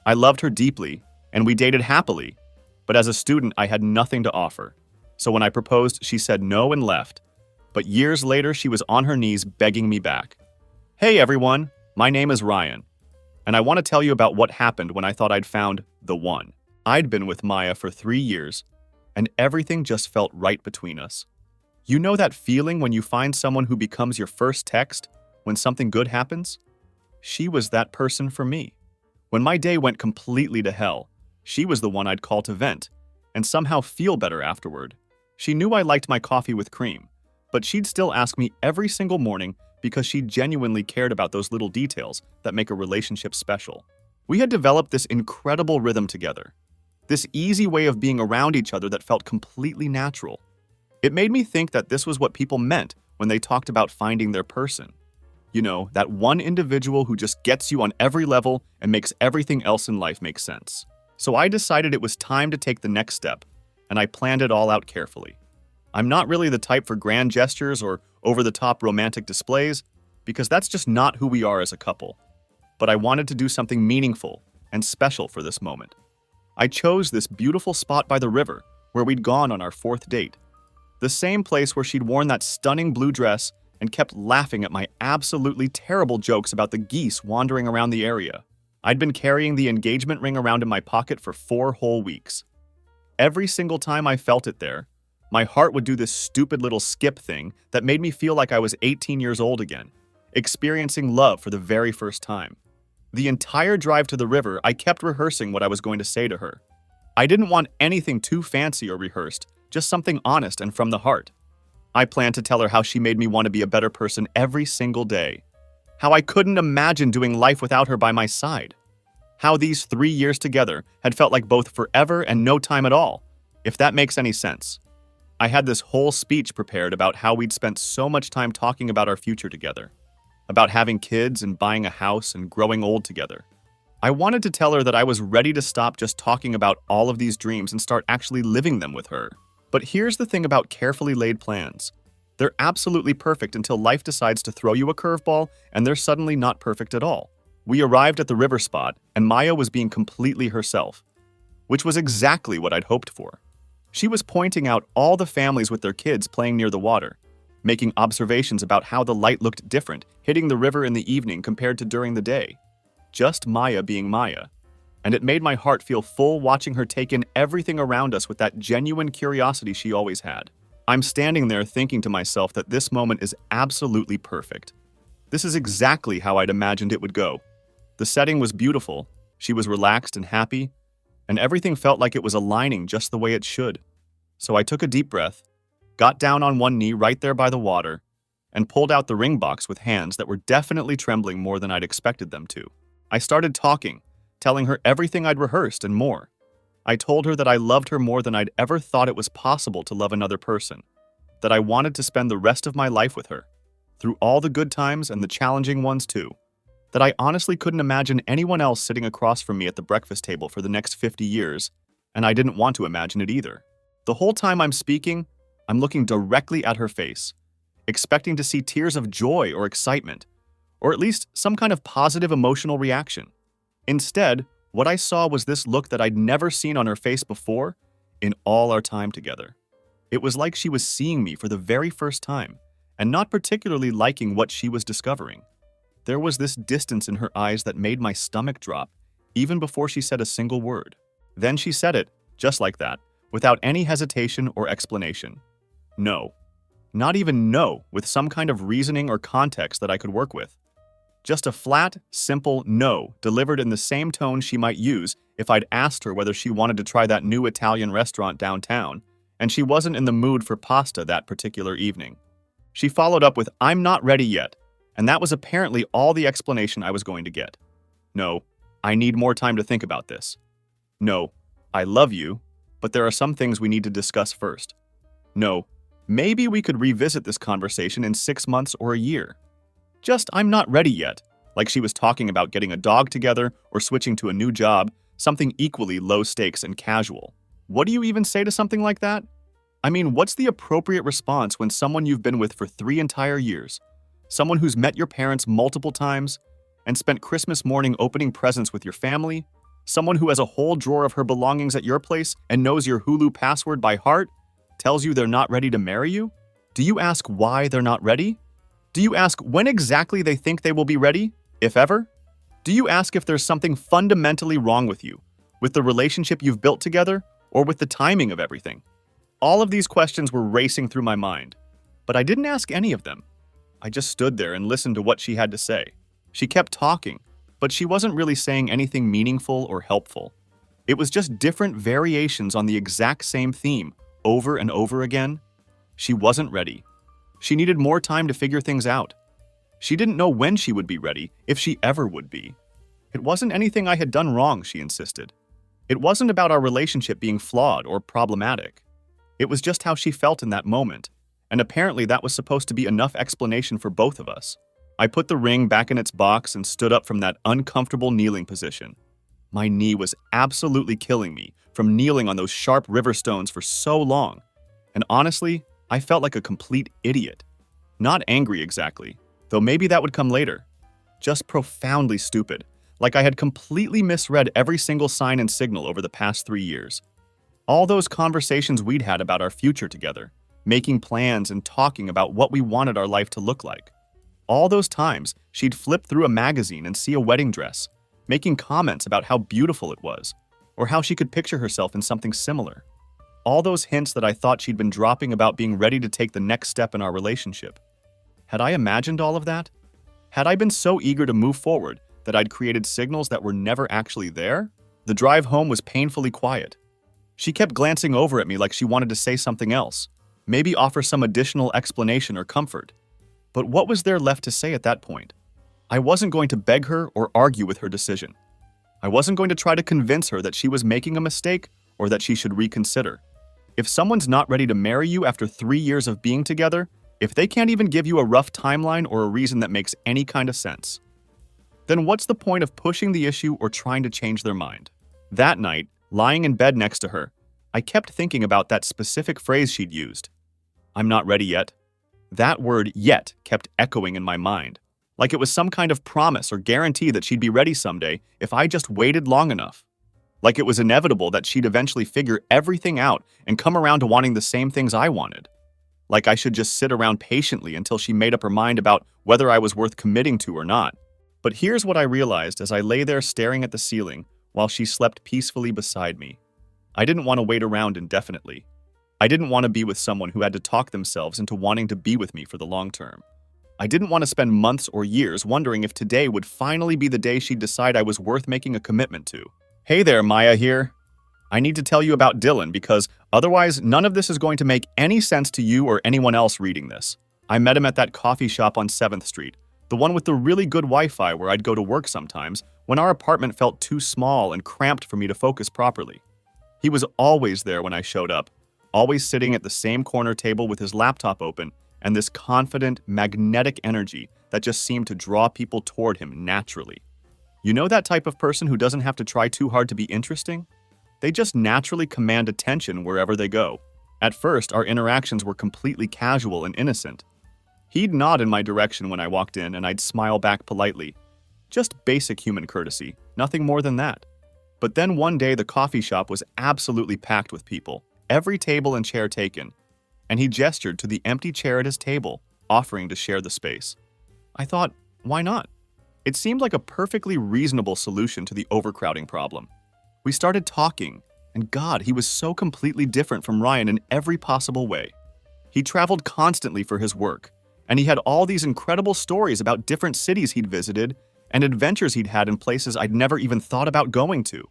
I loved her deeply, and we dated happily, but as a student, I had nothing to offer. So when I proposed, she said no and left. But years later, she was on her knees begging me back. Hey everyone, my name is Ryan, and I want to tell you about what happened when I thought I'd found the one. I'd been with Maya for 3 years, and everything just felt right between us. You know that feeling when you find someone who becomes your first text when something good happens? She was that person for me. When my day went completely to hell, she was the one I'd call to vent and somehow feel better afterward. She knew I liked my coffee with cream, but she'd still ask me every single morning because she genuinely cared about those little details that make a relationship special. We had developed this incredible rhythm together, this easy way of being around each other that felt completely natural. It made me think that this was what people meant when they talked about finding their person. You know, that one individual who just gets you on every level and makes everything else in life make sense. So I decided it was time to take the next step, and I planned it all out carefully. I'm not really the type for grand gestures or over-the-top romantic displays, because that's just not who we are as a couple. But I wanted to do something meaningful and special for this moment. I chose this beautiful spot by the river where we'd gone on our 4th date. The same place where she'd worn that stunning blue dress and kept laughing at my absolutely terrible jokes about the geese wandering around the area. I'd been carrying the engagement ring around in my pocket for 4 whole weeks. Every single time I felt it there, my heart would do this stupid little skip thing that made me feel like I was 18 years old again, experiencing love for the very first time. The entire drive to the river, I kept rehearsing what I was going to say to her. I didn't want anything too fancy or rehearsed, just something honest and from the heart. I planned to tell her how she made me want to be a better person every single day. How I couldn't imagine doing life without her by my side. How these 3 years together had felt like both forever and no time at all, if that makes any sense. I had this whole speech prepared about how we'd spent so much time talking about our future together. About having kids and buying a house and growing old together. I wanted to tell her that I was ready to stop just talking about all of these dreams and start actually living them with her. But here's the thing about carefully laid plans. They're absolutely perfect until life decides to throw you a curveball and they're suddenly not perfect at all. We arrived at the river spot and Maya was being completely herself, which was exactly what I'd hoped for. She was pointing out all the families with their kids playing near the water, making observations about how the light looked different hitting the river in the evening compared to during the day. Just Maya being Maya. And it made my heart feel full watching her take in everything around us with that genuine curiosity she always had. I'm standing there thinking to myself that this moment is absolutely perfect. This is exactly how I'd imagined it would go. The setting was beautiful, she was relaxed and happy, and everything felt like it was aligning just the way it should. So I took a deep breath, got down on one knee right there by the water, and pulled out the ring box with hands that were definitely trembling more than I'd expected them to. I started talking, telling her everything I'd rehearsed and more. I told her that I loved her more than I'd ever thought it was possible to love another person, that I wanted to spend the rest of my life with her, through all the good times and the challenging ones too, that I honestly couldn't imagine anyone else sitting across from me at the breakfast table for the next 50 years, and I didn't want to imagine it either. The whole time I'm speaking, I'm looking directly at her face, expecting to see tears of joy or excitement, or at least some kind of positive emotional reaction. Instead, what I saw was this look that I'd never seen on her face before in all our time together. It was like she was seeing me for the very first time and not particularly liking what she was discovering. There was this distance in her eyes that made my stomach drop even before she said a single word. Then she said it, just like that, without any hesitation or explanation. No. Not even no, with some kind of reasoning or context that I could work with. Just a flat, simple no delivered in the same tone she might use if I'd asked her whether she wanted to try that new Italian restaurant downtown, and she wasn't in the mood for pasta that particular evening. She followed up with, "I'm not ready yet," and that was apparently all the explanation I was going to get. No, I need more time to think about this. No, I love you, but there are some things we need to discuss first. No, maybe we could revisit this conversation in 6 months or a year. Just, I'm not ready yet, like she was talking about getting a dog together or switching to a new job, something equally low stakes and casual. What do you even say to something like that? I mean, what's the appropriate response when someone you've been with for 3 entire years, someone who's met your parents multiple times and spent Christmas morning opening presents with your family, Someone who has a whole drawer of her belongings at your place and knows your Hulu password by heart tells you they're not ready to marry you? Do you ask why they're not ready? Do you ask when exactly they think they will be ready, if ever? Do you ask if there's something fundamentally wrong with you, with the relationship you've built together, or with the timing of everything? All of these questions were racing through my mind, but I didn't ask any of them. I just stood there and listened to what she had to say. She kept talking, but she wasn't really saying anything meaningful or helpful. It was just different variations on the exact same theme, over and over again. She wasn't ready. She needed more time to figure things out. She didn't know when she would be ready, if she ever would be. It wasn't anything I had done wrong, she insisted. It wasn't about our relationship being flawed or problematic. It was just how she felt in that moment, and apparently that was supposed to be enough explanation for both of us. I put the ring back in its box and stood up from that uncomfortable kneeling position. My knee was absolutely killing me from kneeling on those sharp river stones for so long, and honestly, I felt like a complete idiot. Not angry exactly, though maybe that would come later. Just profoundly stupid, like I had completely misread every single sign and signal over the past 3 years. All those conversations we'd had about our future together, making plans and talking about what we wanted our life to look like. All those times she'd flip through a magazine and see a wedding dress, making comments about how beautiful it was, or how she could picture herself in something similar. All those hints that I thought she'd been dropping about being ready to take the next step in our relationship. Had I imagined all of that? Had I been so eager to move forward that I'd created signals that were never actually there? The drive home was painfully quiet. She kept glancing over at me like she wanted to say something else, maybe offer some additional explanation or comfort. But what was there left to say at that point? I wasn't going to beg her or argue with her decision. I wasn't going to try to convince her that she was making a mistake or that she should reconsider. If someone's not ready to marry you after 3 years of being together, if they can't even give you a rough timeline or a reason that makes any kind of sense, then what's the point of pushing the issue or trying to change their mind? That night, lying in bed next to her, I kept thinking about that specific phrase she'd used. I'm not ready yet. That word yet kept echoing in my mind, like it was some kind of promise or guarantee that she'd be ready someday if I just waited long enough. Like it was inevitable that she'd eventually figure everything out and come around to wanting the same things I wanted. Like I should just sit around patiently until she made up her mind about whether I was worth committing to or not. But here's what I realized as I lay there staring at the ceiling while she slept peacefully beside me. I didn't want to wait around indefinitely. I didn't want to be with someone who had to talk themselves into wanting to be with me for the long term. I didn't want to spend months or years wondering if today would finally be the day she'd decide I was worth making a commitment to. Hey there, Maya here. I need to tell you about Dylan because otherwise none of this is going to make any sense to you or anyone else reading this. I met him at that coffee shop on 7th Street, the one with the really good Wi-Fi where I'd go to work sometimes when our apartment felt too small and cramped for me to focus properly. He was always there when I showed up, always sitting at the same corner table with his laptop open and this confident, magnetic energy that just seemed to draw people toward him naturally. You know that type of person who doesn't have to try too hard to be interesting? They just naturally command attention wherever they go. At first, our interactions were completely casual and innocent. He'd nod in my direction when I walked in and I'd smile back politely. Just basic human courtesy, nothing more than that. But then one day the coffee shop was absolutely packed with people, every table and chair taken, and he gestured to the empty chair at his table, offering to share the space. I thought, why not? It seemed like a perfectly reasonable solution to the overcrowding problem. We started talking, and God, he was so completely different from Ryan in every possible way. He traveled constantly for his work, and he had all these incredible stories about different cities he'd visited and adventures he'd had in places I'd never even thought about going to.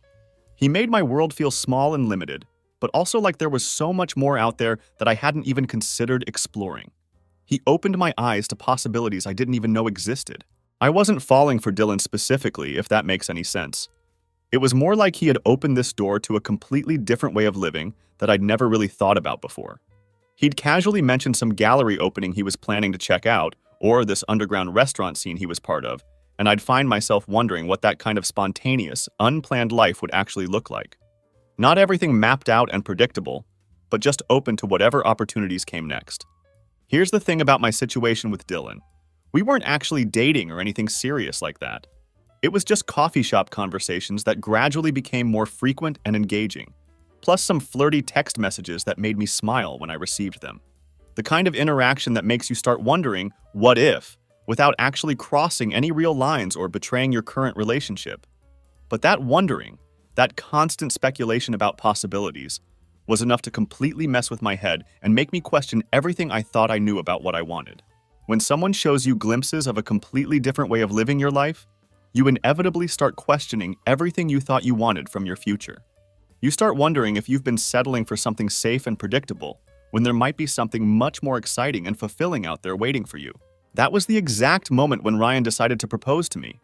He made my world feel small and limited, but also like there was so much more out there that I hadn't even considered exploring. He opened my eyes to possibilities I didn't even know existed. I wasn't falling for Dylan specifically, if that makes any sense. It was more like he had opened this door to a completely different way of living that I'd never really thought about before. He'd casually mentioned some gallery opening he was planning to check out, or this underground restaurant scene he was part of, and I'd find myself wondering what that kind of spontaneous, unplanned life would actually look like. Not everything mapped out and predictable, but just open to whatever opportunities came next. Here's the thing about my situation with Dylan. We weren't actually dating or anything serious like that. It was just coffee shop conversations that gradually became more frequent and engaging, plus some flirty text messages that made me smile when I received them. The kind of interaction that makes you start wondering, what if, without actually crossing any real lines or betraying your current relationship. But that wondering, that constant speculation about possibilities, was enough to completely mess with my head and make me question everything I thought I knew about what I wanted. When someone shows you glimpses of a completely different way of living your life, you inevitably start questioning everything you thought you wanted from your future. You start wondering if you've been settling for something safe and predictable, when there might be something much more exciting and fulfilling out there waiting for you. That was the exact moment when Ryan decided to propose to me.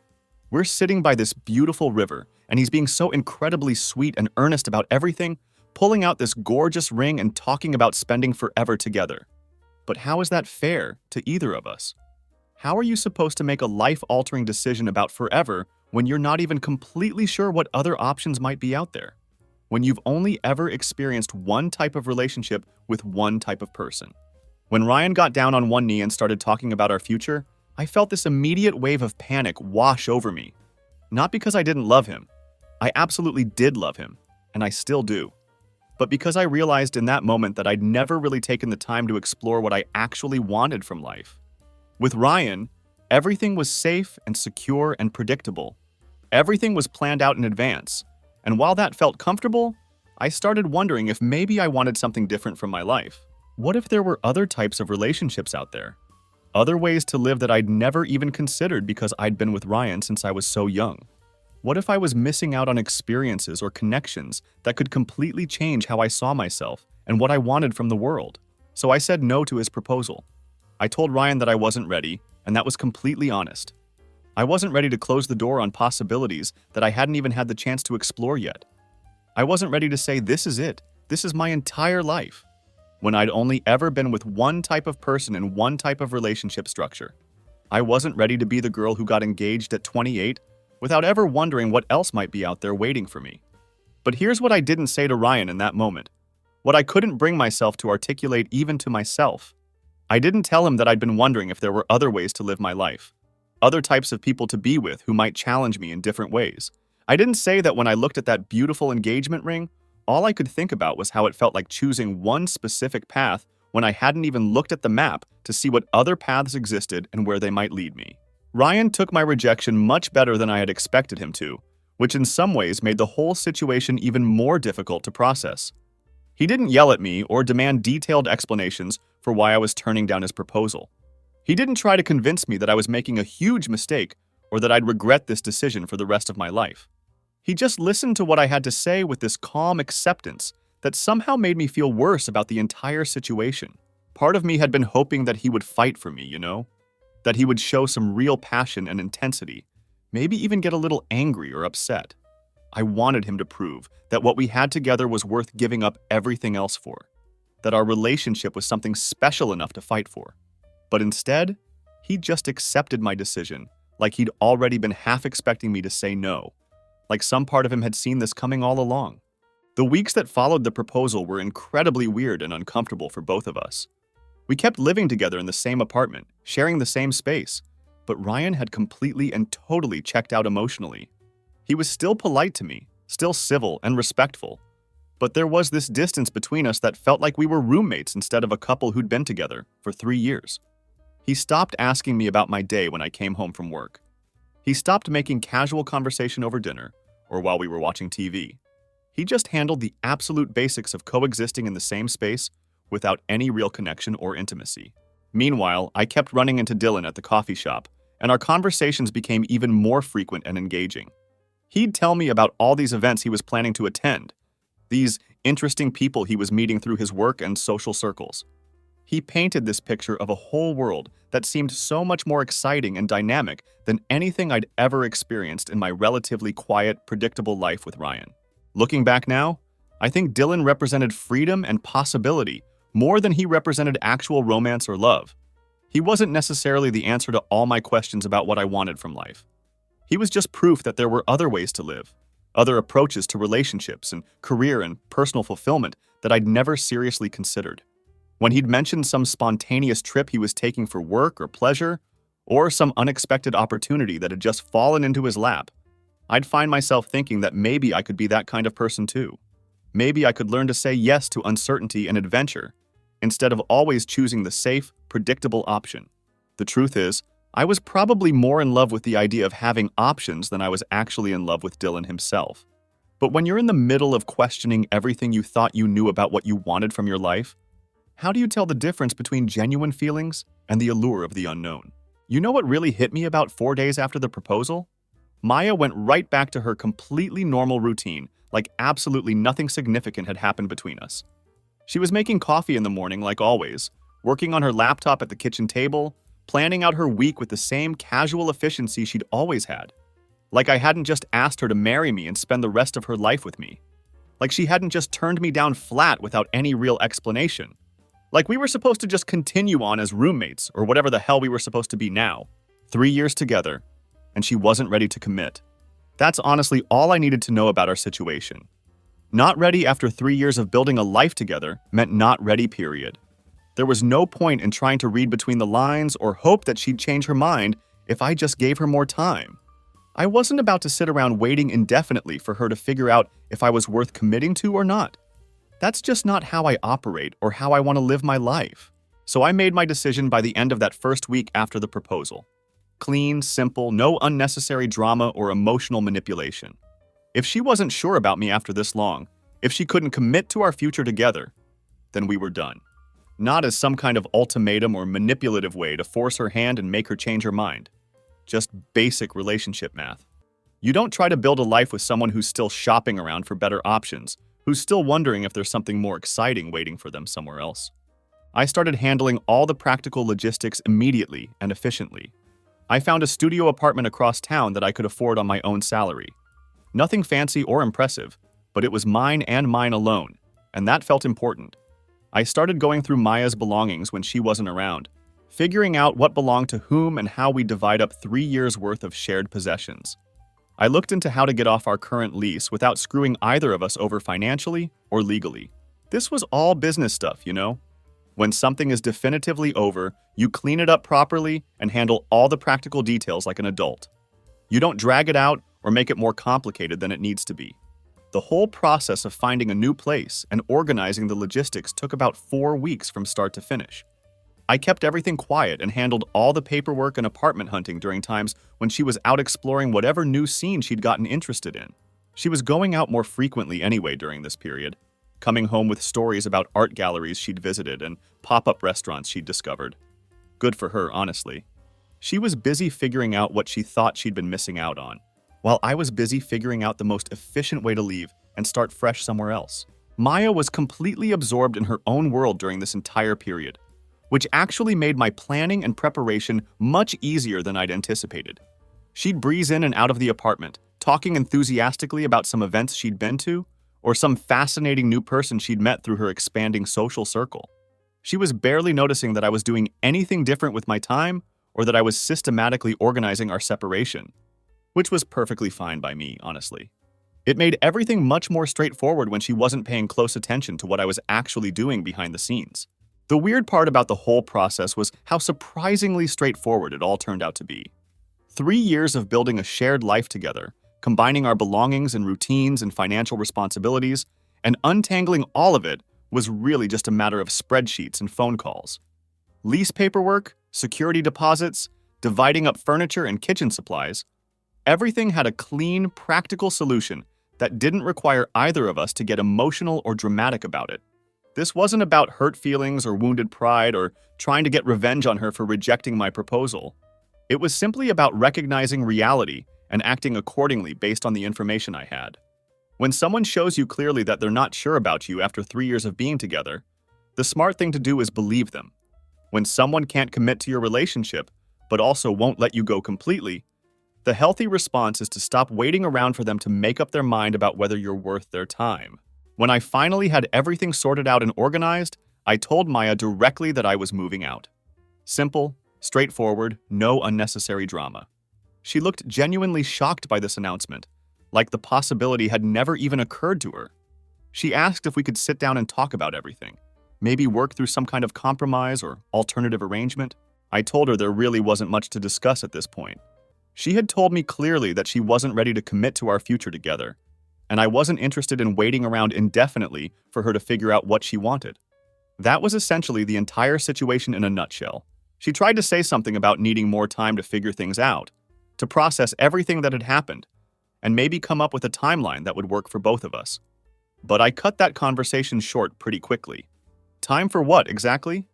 We're sitting by this beautiful river, and he's being so incredibly sweet and earnest about everything, pulling out this gorgeous ring and talking about spending forever together. But how is that fair to either of us? How are you supposed to make a life-altering decision about forever when you're not even completely sure what other options might be out there? When you've only ever experienced one type of relationship with one type of person? When Ryan got down on one knee and started talking about our future, I felt this immediate wave of panic wash over me. Not because I didn't love him. I absolutely did love him, and I still do. But because I realized in that moment that I'd never really taken the time to explore what I actually wanted from life. With Ryan, everything was safe and secure and predictable. Everything was planned out in advance. And while that felt comfortable, I started wondering if maybe I wanted something different from my life. What if there were other types of relationships out there? Other ways to live that I'd never even considered because I'd been with Ryan since I was so young? What if I was missing out on experiences or connections that could completely change how I saw myself and what I wanted from the world? So I said no to his proposal. I told Ryan that I wasn't ready, and that was completely honest. I wasn't ready to close the door on possibilities that I hadn't even had the chance to explore yet. I wasn't ready to say, this is it, this is my entire life, when I'd only ever been with one type of person in one type of relationship structure. I wasn't ready to be the girl who got engaged at 28 without ever wondering what else might be out there waiting for me. But here's what I didn't say to Ryan in that moment, what I couldn't bring myself to articulate even to myself. I didn't tell him that I'd been wondering if there were other ways to live my life, other types of people to be with who might challenge me in different ways. I didn't say that when I looked at that beautiful engagement ring, all I could think about was how it felt like choosing one specific path when I hadn't even looked at the map to see what other paths existed and where they might lead me. Ryan took my rejection much better than I had expected him to, which in some ways made the whole situation even more difficult to process. He didn't yell at me or demand detailed explanations for why I was turning down his proposal. He didn't try to convince me that I was making a huge mistake or that I'd regret this decision for the rest of my life. He just listened to what I had to say with this calm acceptance that somehow made me feel worse about the entire situation. Part of me had been hoping that he would fight for me, that he would show some real passion and intensity, maybe even get a little angry or upset. I wanted him to prove that what we had together was worth giving up everything else for, that our relationship was something special enough to fight for. But instead, he just accepted my decision, like he'd already been half expecting me to say no, like some part of him had seen this coming all along. The weeks that followed the proposal were incredibly weird and uncomfortable for both of us. We kept living together in the same apartment, sharing the same space, but Ryan had completely and totally checked out emotionally. He was still polite to me, still civil and respectful, but there was this distance between us that felt like we were roommates instead of a couple who'd been together for 3 years. He stopped asking me about my day when I came home from work. He stopped making casual conversation over dinner or while we were watching TV. He just handled the absolute basics of coexisting in the same space without any real connection or intimacy. Meanwhile, I kept running into Dylan at the coffee shop, and our conversations became even more frequent and engaging. He'd tell me about all these events he was planning to attend, these interesting people he was meeting through his work and social circles. He painted this picture of a whole world that seemed so much more exciting and dynamic than anything I'd ever experienced in my relatively quiet, predictable life with Ryan. Looking back now, I think Dylan represented freedom and possibility more than he represented actual romance or love. He wasn't necessarily the answer to all my questions about what I wanted from life. He was just proof that there were other ways to live, other approaches to relationships and career and personal fulfillment that I'd never seriously considered. When he'd mentioned some spontaneous trip he was taking for work or pleasure, or some unexpected opportunity that had just fallen into his lap, I'd find myself thinking that maybe I could be that kind of person too. Maybe I could learn to say yes to uncertainty and adventure, instead of always choosing the safe, predictable option. The truth is, I was probably more in love with the idea of having options than I was actually in love with Dylan himself. But when you're in the middle of questioning everything you thought you knew about what you wanted from your life, how do you tell the difference between genuine feelings and the allure of the unknown? You know what really hit me about 4 days after the proposal? Maya went right back to her completely normal routine, like absolutely nothing significant had happened between us. She was making coffee in the morning like always, working on her laptop at the kitchen table, planning out her week with the same casual efficiency she'd always had. Like I hadn't just asked her to marry me and spend the rest of her life with me. Like she hadn't just turned me down flat without any real explanation. Like we were supposed to just continue on as roommates or whatever the hell we were supposed to be now. 3 years together, and she wasn't ready to commit. That's honestly all I needed to know about our situation. Not ready after 3 years of building a life together meant not ready, period. There was no point in trying to read between the lines or hope that she'd change her mind if I just gave her more time. I wasn't about to sit around waiting indefinitely for her to figure out if I was worth committing to or not. That's just not how I operate or how I want to live my life. So I made my decision by the end of that first week after the proposal. Clean, simple, no unnecessary drama or emotional manipulation. If she wasn't sure about me after this long, if she couldn't commit to our future together, then we were done. Not as some kind of ultimatum or manipulative way to force her hand and make her change her mind. Just basic relationship math. You don't try to build a life with someone who's still shopping around for better options, who's still wondering if there's something more exciting waiting for them somewhere else. I started handling all the practical logistics immediately and efficiently. I found a studio apartment across town that I could afford on my own salary. Nothing fancy or impressive, but it was mine and mine alone, and that felt important. I started going through Maya's belongings when she wasn't around, figuring out what belonged to whom and how we divide up 3 years' worth of shared possessions. I looked into how to get off our current lease without screwing either of us over financially or legally. This was all business stuff, you know? When something is definitively over, you clean it up properly and handle all the practical details like an adult. You don't drag it out or make it more complicated than it needs to be. The whole process of finding a new place and organizing the logistics took about 4 weeks from start to finish. I kept everything quiet and handled all the paperwork and apartment hunting during times when she was out exploring whatever new scene she'd gotten interested in. She was going out more frequently anyway during this period, coming home with stories about art galleries she'd visited and pop-up restaurants she'd discovered. Good for her, honestly. She was busy figuring out what she thought she'd been missing out on, while I was busy figuring out the most efficient way to leave and start fresh somewhere else. Maya was completely absorbed in her own world during this entire period, which actually made my planning and preparation much easier than I'd anticipated. She'd breeze in and out of the apartment, talking enthusiastically about some events she'd been to, or some fascinating new person she'd met through her expanding social circle. She was barely noticing that I was doing anything different with my time or that I was systematically organizing our separation, which was perfectly fine by me, honestly. It made everything much more straightforward when she wasn't paying close attention to what I was actually doing behind the scenes. The weird part about the whole process was how surprisingly straightforward it all turned out to be. 3 years of building a shared life together, combining our belongings and routines and financial responsibilities, and untangling all of it was really just a matter of spreadsheets and phone calls. Lease paperwork, security deposits, dividing up furniture and kitchen supplies, everything had a clean, practical solution that didn't require either of us to get emotional or dramatic about it. This wasn't about hurt feelings or wounded pride or trying to get revenge on her for rejecting my proposal. It was simply about recognizing reality and acting accordingly based on the information I had. When someone shows you clearly that they're not sure about you after 3 years of being together, the smart thing to do is believe them. When someone can't commit to your relationship, but also won't let you go completely, the healthy response is to stop waiting around for them to make up their mind about whether you're worth their time. When I finally had everything sorted out and organized, I told Maya directly that I was moving out. Simple, straightforward, no unnecessary drama. She looked genuinely shocked by this announcement, like the possibility had never even occurred to her. She asked if we could sit down and talk about everything, maybe work through some kind of compromise or alternative arrangement. I told her there really wasn't much to discuss at this point. She had told me clearly that she wasn't ready to commit to our future together, and I wasn't interested in waiting around indefinitely for her to figure out what she wanted. That was essentially the entire situation in a nutshell. She tried to say something about needing more time to figure things out, to process everything that had happened, and maybe come up with a timeline that would work for both of us. But I cut that conversation short pretty quickly. Time for what, exactly?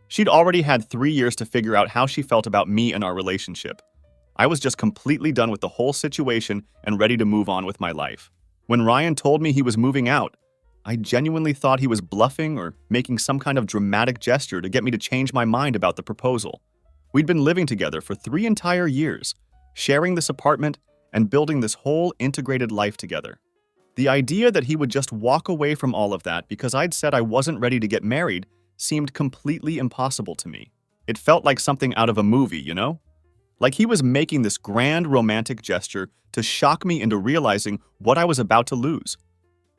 She'd already had 3 years to figure out how she felt about me and our relationship. I was just completely done with the whole situation and ready to move on with my life. When Ryan told me he was moving out, I genuinely thought he was bluffing or making some kind of dramatic gesture to get me to change my mind about the proposal. We'd been living together for 3 entire years, sharing this apartment and building this whole integrated life together. The idea that he would just walk away from all of that because I'd said I wasn't ready to get married seemed completely impossible to me. It felt like something out of a movie, you know? Like he was making this grand romantic gesture to shock me into realizing what I was about to lose.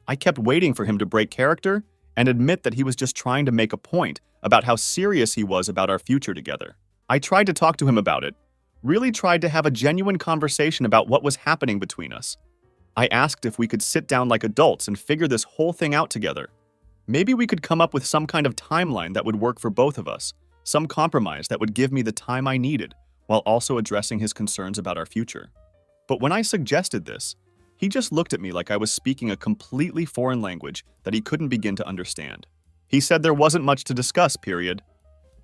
I kept waiting for him to break character and admit that he was just trying to make a point about how serious he was about our future together. I tried to talk to him about it, really tried to have a genuine conversation about what was happening between us. I asked if we could sit down like adults and figure this whole thing out together. Maybe we could come up with some kind of timeline that would work for both of us, some compromise that would give me the time I needed, while also addressing his concerns about our future. But when I suggested this, he just looked at me like I was speaking a completely foreign language that he couldn't begin to understand. He said there wasn't much to discuss, period.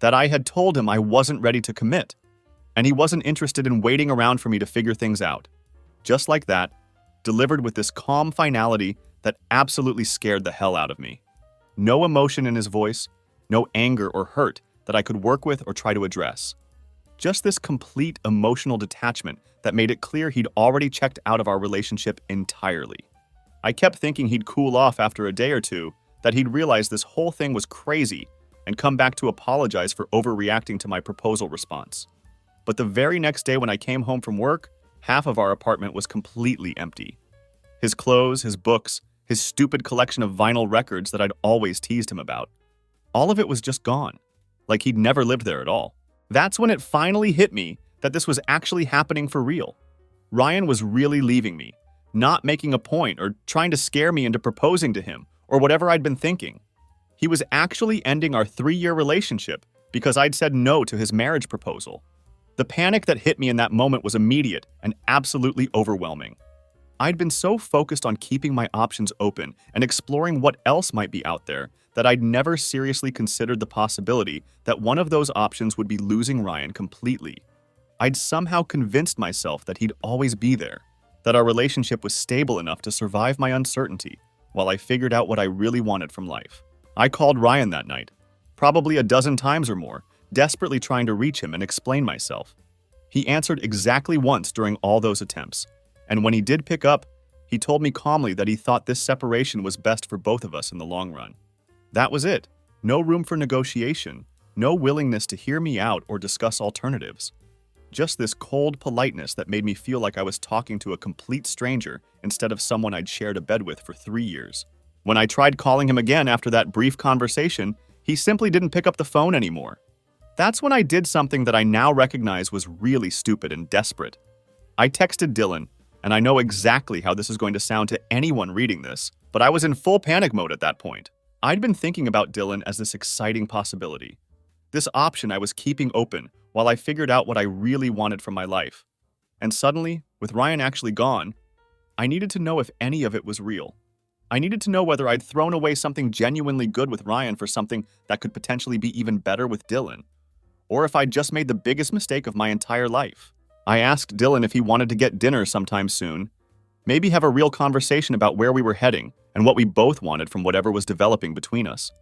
That I had told him I wasn't ready to commit, and he wasn't interested in waiting around for me to figure things out. Just like that, delivered with this calm finality that absolutely scared the hell out of me. No emotion in his voice, no anger or hurt that I could work with or try to address. Just this complete emotional detachment that made it clear he'd already checked out of our relationship entirely. I kept thinking he'd cool off after a day or two, that he'd realize this whole thing was crazy and come back to apologize for overreacting to my proposal response. But the very next day when I came home from work, half of our apartment was completely empty. His clothes, his books, his stupid collection of vinyl records that I'd always teased him about. All of it was just gone, like he'd never lived there at all. That's when it finally hit me that this was actually happening for real. Ryan was really leaving me, not making a point or trying to scare me into proposing to him or whatever I'd been thinking. He was actually ending our 3-year relationship because I'd said no to his marriage proposal. The panic that hit me in that moment was immediate and absolutely overwhelming. I'd been so focused on keeping my options open and exploring what else might be out there that I'd never seriously considered the possibility that one of those options would be losing Ryan completely. I'd somehow convinced myself that he'd always be there, that our relationship was stable enough to survive my uncertainty while I figured out what I really wanted from life. I called Ryan that night, probably a dozen times or more, desperately trying to reach him and explain myself. He answered exactly once during all those attempts, and when he did pick up, he told me calmly that he thought this separation was best for both of us in the long run. That was it. No room for negotiation, no willingness to hear me out or discuss alternatives. Just this cold politeness that made me feel like I was talking to a complete stranger instead of someone I'd shared a bed with for 3 years. When I tried calling him again after that brief conversation, he simply didn't pick up the phone anymore. That's when I did something that I now recognize was really stupid and desperate. I texted Dylan, and I know exactly how this is going to sound to anyone reading this, but I was in full panic mode at that point. I'd been thinking about Dylan as this exciting possibility. This option I was keeping open while I figured out what I really wanted from my life. And suddenly, with Ryan actually gone, I needed to know if any of it was real. I needed to know whether I'd thrown away something genuinely good with Ryan for something that could potentially be even better with Dylan, or if I'd just made the biggest mistake of my entire life. I asked Dylan if he wanted to get dinner sometime soon, maybe have a real conversation about where we were heading and what we both wanted from whatever was developing between us.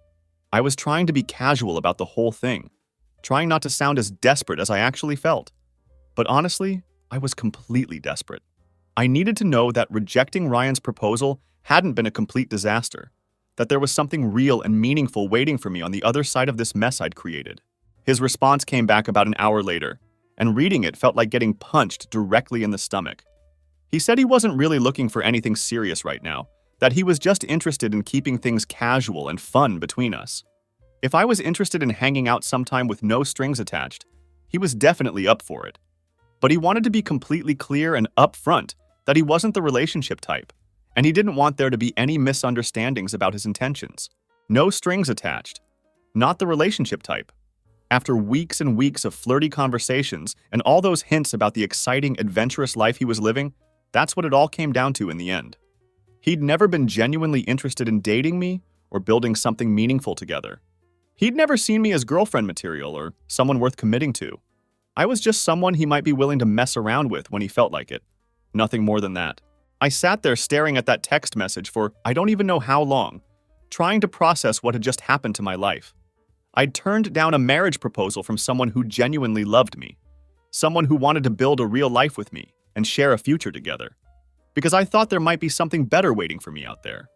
I was trying to be casual about the whole thing, trying not to sound as desperate as I actually felt. But honestly, I was completely desperate. I needed to know that rejecting Ryan's proposal hadn't been a complete disaster, that there was something real and meaningful waiting for me on the other side of this mess I'd created. His response came back about an hour later, and reading it felt like getting punched directly in the stomach. He said he wasn't really looking for anything serious right now, that he was just interested in keeping things casual and fun between us. If I was interested in hanging out sometime with no strings attached, He was definitely up for it. But he wanted to be completely clear and upfront that he wasn't the relationship type, and he didn't want there to be any misunderstandings about his intentions. No strings attached. Not the relationship type. After weeks and weeks of flirty conversations and all those hints about the exciting, adventurous life he was living, that's what it all came down to in the end. He'd never been genuinely interested in dating me or building something meaningful together. He'd never seen me as girlfriend material or someone worth committing to. I was just someone he might be willing to mess around with when he felt like it. Nothing more than that. I sat there staring at that text message for I don't even know how long, trying to process what had just happened to my life. I'd turned down a marriage proposal from someone who genuinely loved me, someone who wanted to build a real life with me and share a future together, because I thought there might be something better waiting for me out there.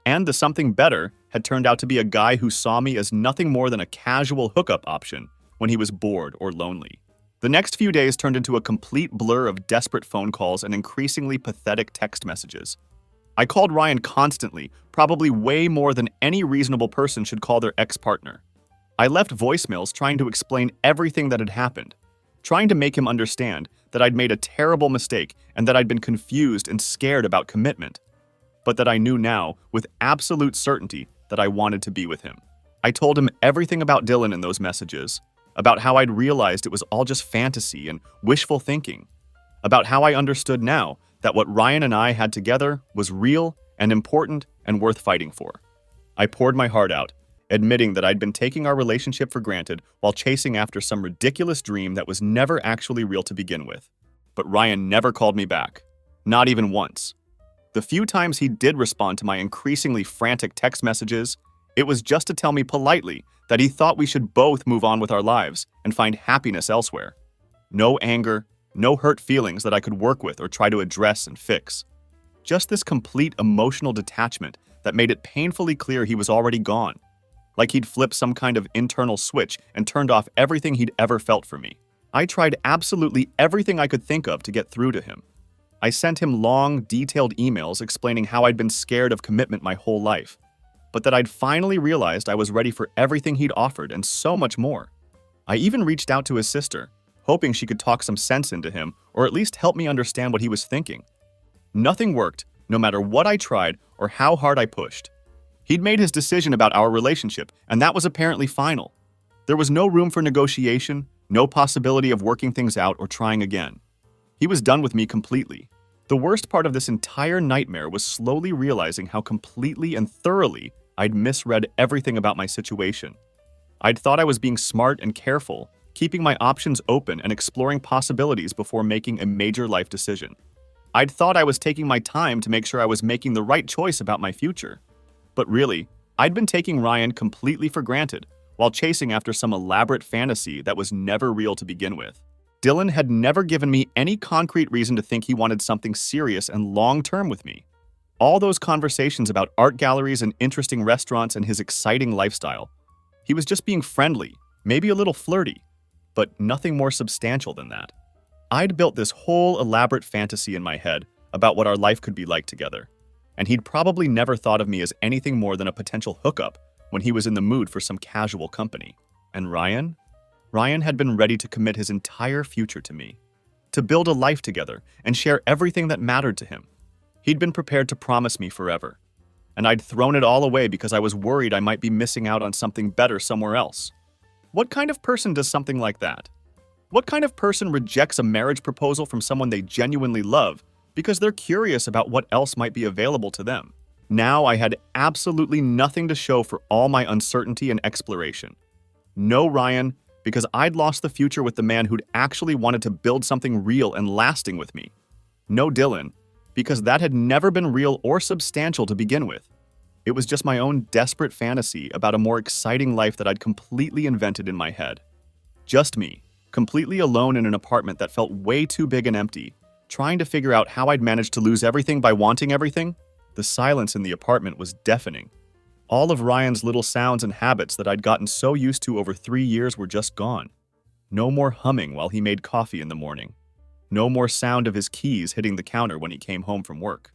And the something better had turned out to be a guy who saw me as nothing more than a casual hookup option when he was bored or lonely. The next few days turned into a complete blur of desperate phone calls and increasingly pathetic text messages. I called Ryan constantly, probably way more than any reasonable person should call their ex-partner. I left voicemails trying to explain everything that had happened, trying to make him understand that I'd made a terrible mistake and that I'd been confused and scared about commitment, but that I knew now, with absolute certainty, that I wanted to be with him. I told him everything about Dylan in those messages, about how I'd realized it was all just fantasy and wishful thinking, about how I understood now that what Ryan and I had together was real and important and worth fighting for. I poured my heart out, admitting that I'd been taking our relationship for granted while chasing after some ridiculous dream that was never actually real to begin with. But Ryan never called me back. Not even once. The few times he did respond to my increasingly frantic text messages, it was just to tell me politely that he thought we should both move on with our lives and find happiness elsewhere. No anger, no hurt feelings that I could work with or try to address and fix. Just this complete emotional detachment that made it painfully clear he was already gone. Like he'd flipped some kind of internal switch and turned off everything he'd ever felt for me. I tried absolutely everything I could think of to get through to him. I sent him long, detailed emails explaining how I'd been scared of commitment my whole life, but that I'd finally realized I was ready for everything he'd offered and so much more. I even reached out to his sister, hoping she could talk some sense into him or at least help me understand what he was thinking. Nothing worked, no matter what I tried or how hard I pushed. He'd made his decision about our relationship, and that was apparently final. There was no room for negotiation, no possibility of working things out or trying again. He was done with me completely. The worst part of this entire nightmare was slowly realizing how completely and thoroughly I'd misread everything about my situation. I'd thought I was being smart and careful, keeping my options open and exploring possibilities before making a major life decision. I'd thought I was taking my time to make sure I was making the right choice about my future. But really, I'd been taking Ryan completely for granted while chasing after some elaborate fantasy that was never real to begin with. Dylan had never given me any concrete reason to think he wanted something serious and long-term with me. All those conversations about art galleries and interesting restaurants and his exciting lifestyle. He was just being friendly, maybe a little flirty, but nothing more substantial than that. I'd built this whole elaborate fantasy in my head about what our life could be like together, and he'd probably never thought of me as anything more than a potential hookup when he was in the mood for some casual company. And Ryan? Ryan had been ready to commit his entire future to me, to build a life together and share everything that mattered to him. He'd been prepared to promise me forever, and I'd thrown it all away because I was worried I might be missing out on something better somewhere else. What kind of person does something like that? What kind of person rejects a marriage proposal from someone they genuinely love because they're curious about what else might be available to them? Now I had absolutely nothing to show for all my uncertainty and exploration. No Ryan, because I'd lost the future with the man who'd actually wanted to build something real and lasting with me. No Dylan, because that had never been real or substantial to begin with. It was just my own desperate fantasy about a more exciting life that I'd completely invented in my head. Just me, completely alone in an apartment that felt way too big and empty, trying to figure out how I'd managed to lose everything by wanting everything. The silence in the apartment was deafening. All of Ryan's little sounds and habits that I'd gotten so used to over 3 years were just gone. No more humming while he made coffee in the morning. No more sound of his keys hitting the counter when he came home from work.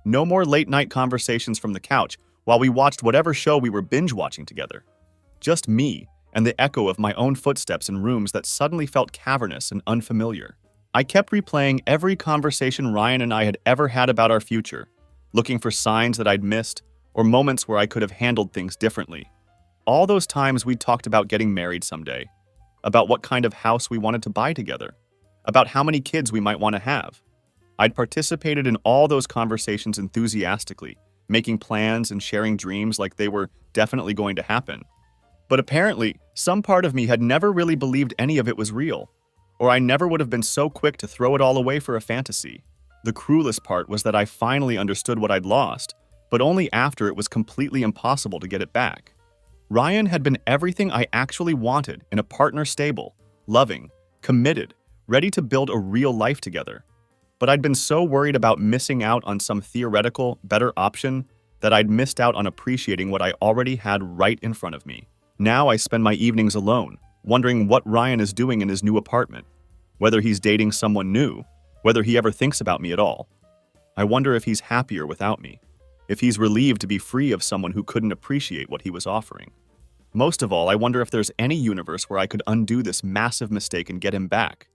No more late-night conversations from the couch while we watched whatever show we were binge-watching together. Just me and the echo of my own footsteps in rooms that suddenly felt cavernous and unfamiliar. I kept replaying every conversation Ryan and I had ever had about our future, looking for signs that I'd missed or moments where I could have handled things differently. All those times we talked about getting married someday, about what kind of house we wanted to buy together, about how many kids we might want to have. I'd participated in all those conversations enthusiastically, making plans and sharing dreams like they were definitely going to happen. But apparently, some part of me had never really believed any of it was real, or I never would have been so quick to throw it all away for a fantasy. The cruelest part was that I finally understood what I'd lost, but only after it was completely impossible to get it back. Ryan had been everything I actually wanted in a partner stable, loving, committed, ready to build a real life together. But I'd been so worried about missing out on some theoretical, better option that I'd missed out on appreciating what I already had right in front of me. Now I spend my evenings alone, wondering what Ryan is doing in his new apartment, whether he's dating someone new, whether he ever thinks about me at all. I wonder if he's happier without me, if he's relieved to be free of someone who couldn't appreciate what he was offering. Most of all, I wonder if there's any universe where I could undo this massive mistake and get him back.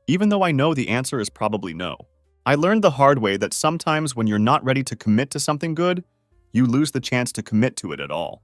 Even though I know the answer is probably no. I learned the hard way that sometimes when you're not ready to commit to something good, you lose the chance to commit to it at all.